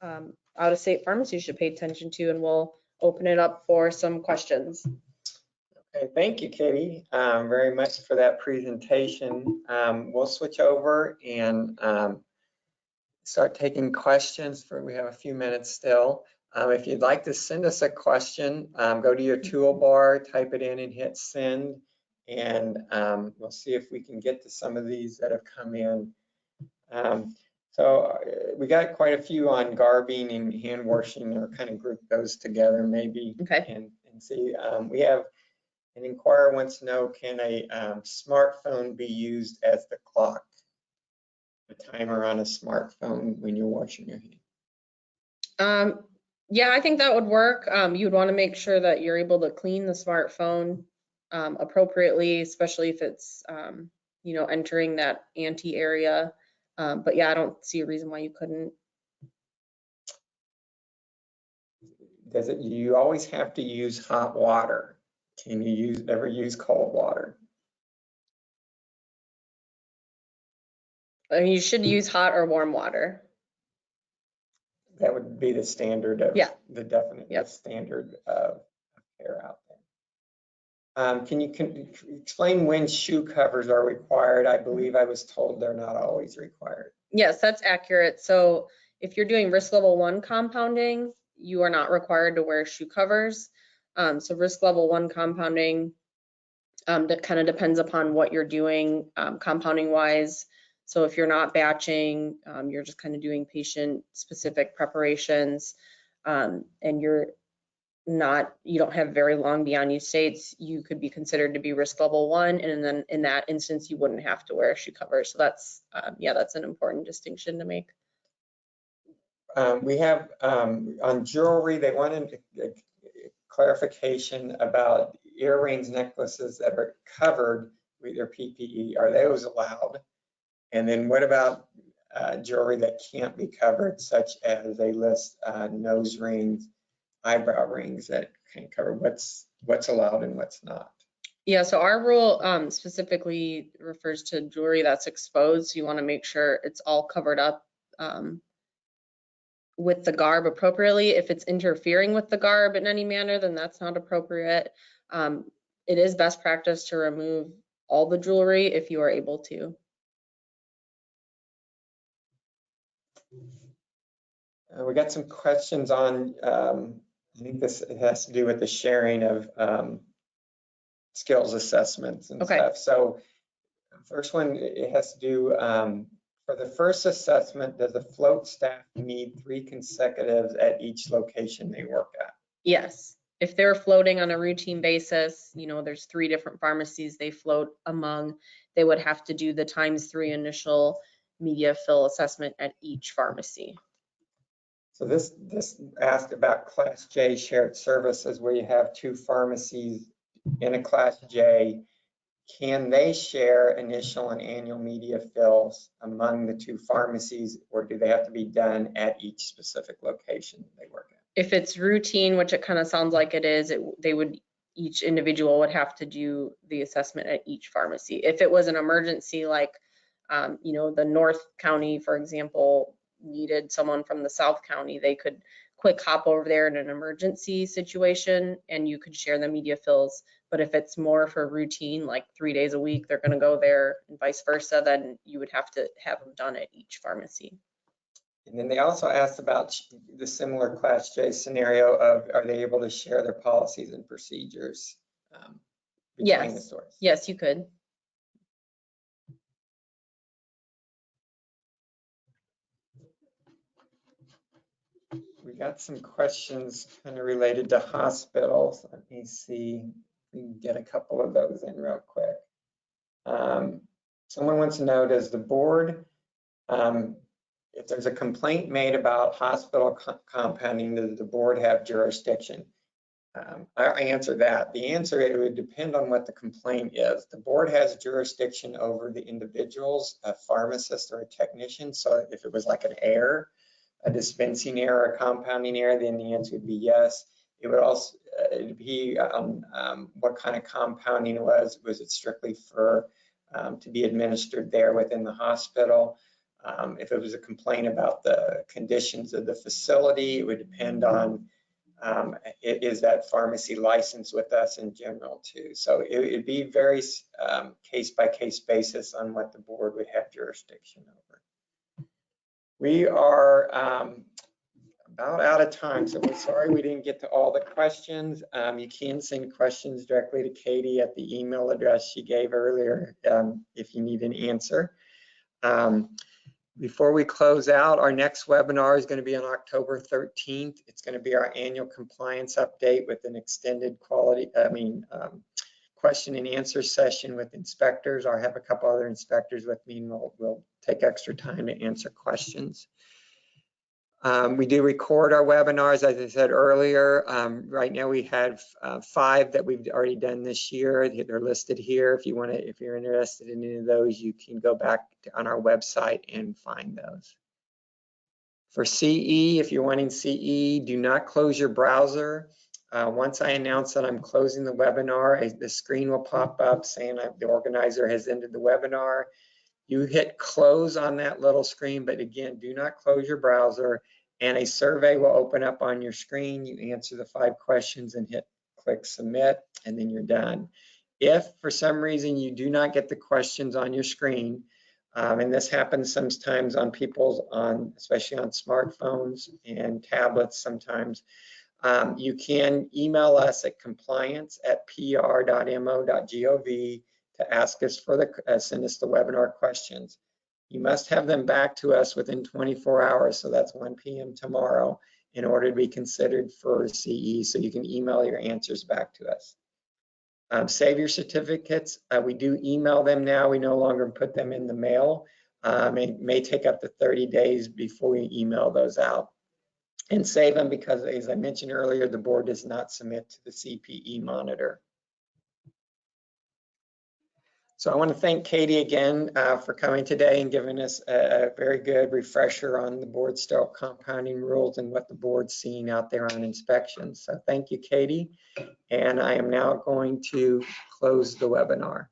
S2: out-of-state pharmacies should pay attention to, and we'll open it up for some questions.
S1: Okay, thank you, Katie, very much for that presentation. We'll switch over and start taking questions. We have a few minutes still. If you'd like to send us a question, go to your toolbar, type it in and hit send, and we'll see if we can get to some of these that have come in. So we got quite a few on garbing and hand washing, or kind of group those together maybe.
S2: Okay.
S1: And see, we have an inquirer wants to know, can a smartphone be used as the clock? a timer on a smartphone when you're washing your hands?
S2: Yeah, I think that would work. You'd want to make sure that you're able to clean the smartphone appropriately, especially if it's, you know, entering that ante area. But yeah, I don't see a reason why you couldn't.
S1: You always have to use hot water? Can you ever use cold water?
S2: I mean, you should use hot or warm water.
S1: That would be the standard of the definite
S2: Yep.
S1: standard of care out there. Can you explain when shoe covers are required? I believe I was told they're not always required.
S2: Yes, that's accurate. So if you're doing risk level 1 compounding, you are not required to wear shoe covers. So risk level 1 compounding, that kind of depends upon what you're doing compounding wise. So if you're not batching, you're just kind of doing patient specific preparations, and you don't have very long beyond use states, you could be considered to be risk level 1, and then in that instance you wouldn't have to wear a shoe cover. So that's yeah, that's an important distinction to make.
S1: We have on jewelry, they wanted clarification about earrings, necklaces that are covered with their PPE. Are those allowed? And then what about jewelry that can't be covered, such as they list nose rings, eyebrow rings that can cover? What's allowed and what's not?
S2: Yeah, so our rule specifically refers to jewelry that's exposed. So you want to make sure it's all covered up with the garb appropriately. If it's interfering with the garb in any manner, then that's not appropriate. It is best practice to remove all the jewelry if you are able to.
S1: We got some questions on, I think it has to do with the sharing of skills assessments and stuff. So first one, it has to do, for the first assessment, does the float staff need 3 consecutives at each location they work at?
S2: Yes. If they're floating on a routine basis, you know, there's 3 different pharmacies they float among, they would have to do the ×3 initial media fill assessment at each pharmacy.
S1: So this asked about Class J shared services where you have 2 pharmacies in a Class J. Can they share initial and annual media fills among the 2 pharmacies, or do they have to be done at each specific location they work at?
S2: If it's routine, which it kind of sounds like it is, each individual would have to do the assessment at each pharmacy. If it was an emergency, like, you know, the North County, for example, needed someone from the South County, they could quick hop over there in an emergency situation and you could share the media fills. But if it's more for routine, like 3 days a week, they're going to go there and vice versa, then you would have to have them done at each pharmacy.
S1: And then they also asked about the similar Class J scenario of, are they able to share their policies and procedures between the stores?
S2: Yes, you could.
S1: We got some questions kind of related to hospitals. Let me see if we can get a couple of those in real quick. Someone wants to know, does the board, if there's a complaint made about hospital compounding, does the board have jurisdiction? I'll answer that. The answer, it would depend on what the complaint is. The board has jurisdiction over the individuals, a pharmacist or a technician. So if it was like an error, a dispensing error, a compounding error, then the answer would be yes. It would also be what kind of compounding it was. Was it strictly for to be administered there within the hospital? If it was a complaint about the conditions of the facility, it would depend on is that pharmacy licensed with us in general too. So it'd be very case-by-case basis on what the board would have jurisdiction over. We are about out of time, so we're sorry we didn't get to all the questions. You can send questions directly to Katie at the email address she gave earlier if you need an answer. Before we close out, our next webinar is going to be on October 13th. It's going to be our annual compliance update with an extended question and answer session with inspectors, or I have a couple other inspectors with me, and we'll take extra time to answer questions. We do record our webinars, as I said earlier. Right now we have 5 that we've already done this year. They're listed here. If you're interested in any of those, you can go back on our website and find those. For CE, if you're wanting CE, do not close your browser. Once I announce that I'm closing the webinar, the screen will pop up saying the organizer has ended the webinar. You hit close on that little screen, but again, do not close your browser, and a survey will open up on your screen. You answer the 5 questions and click submit, and then you're done. If for some reason you do not get the questions on your screen, and this happens sometimes on especially on smartphones and tablets sometimes, you can email us at compliance@pr.mo.gov to ask us send us the webinar questions. You must have them back to us within 24 hours, so that's 1 p.m. tomorrow, in order to be considered for CE, so you can email your answers back to us. Save your certificates. We do email them now. We no longer put them in the mail. It may take up to 30 days before we email those out. And save them because, as I mentioned earlier, the board does not submit to the CPE monitor. So I want to thank Katie again for coming today and giving us a very good refresher on the board sterile compounding rules and what the board's seeing out there on inspections. So thank you, Katie. And I am now going to close the webinar.